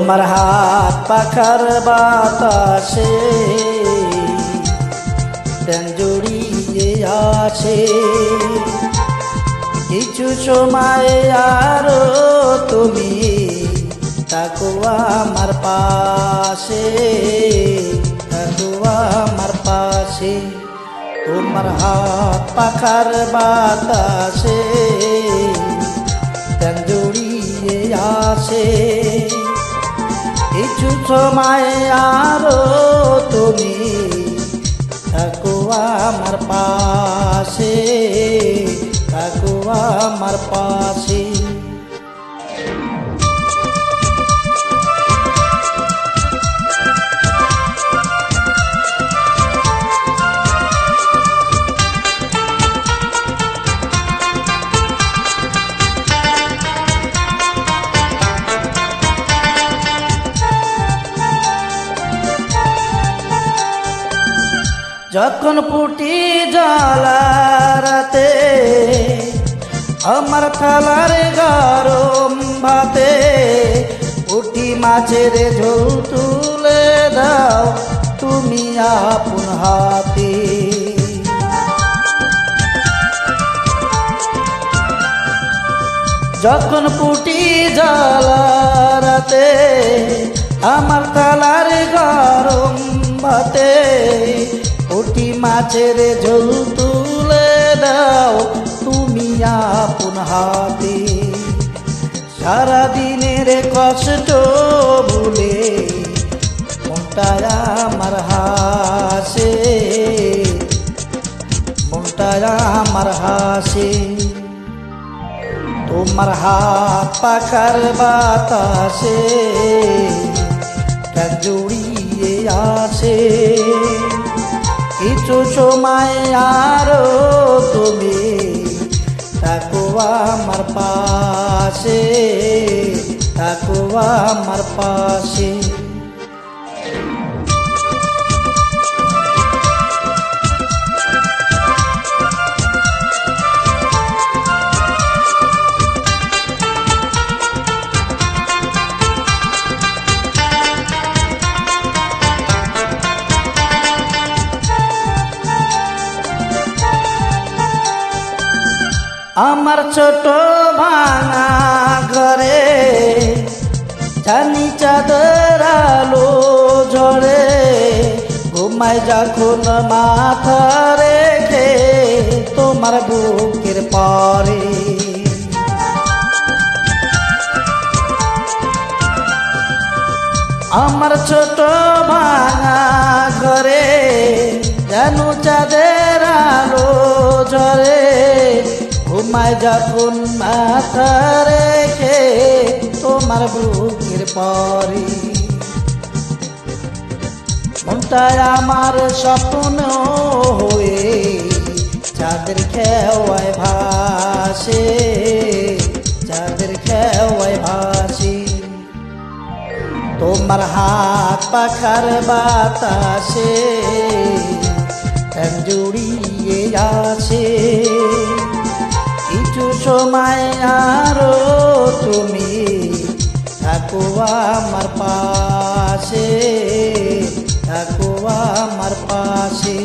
তোমার হাত পাখার বাতাসে প্রাণ জড়িয়ে আছে। কিছু সময় আরো তুমি থাকো আমার পাশে, থাকো আমার পাশে। তোমার হাত পাখার বাতাসে প্রাণ জড়িয়ে আছে। কিছু সময় আরো তুমি থাকো আমার পাশে, থাকো আমার পাশে। যখন পুটি জ্বালারাতে আমার থালার গরম ভাতে পুটি মাছের ঝোল তুলে দাও তুমি আপন হাতে। যখন পুটি জ্বালারাতে আমার থালার গরম ভাতে পুটি মাছের ঝোল তুলে দাও তুমি আপন হাতে। সারাদিনের কষ্ট ভুলে মনটা আমার হাসে, মনটা আমার হাসে। তোমার হাত পাখার বাতাসে প্রাণ জড়িয়ে আছে। কিছু সময় আরো তুমি থাকো আমার পাশে, থাকো আমার পাশে। আমার ছোট ভাঙা ঘরে জানি চাঁদের আলো ঝরে, ঘুমায় যখন মাথা রেখে তোমার বুকের পরে। আমার ছোট ভাঙা ঘরে যেন চাঁদের আলো ঝরে, ঘুমায় যখন মাথা রেখে তোমার বুকের পরে। মনটা আমার স্বপ্ন হয়ে চাঁদের খেওয়ায় ভাসে, চাঁদের খেওয়ায় ভাসে। তোমার হাত পাখার বাতাসে প্রাণ জড়িয়ে আছে। কিছু সময় আরো তুমি থাকো আমার পাশে, থাকো আমার পাশে।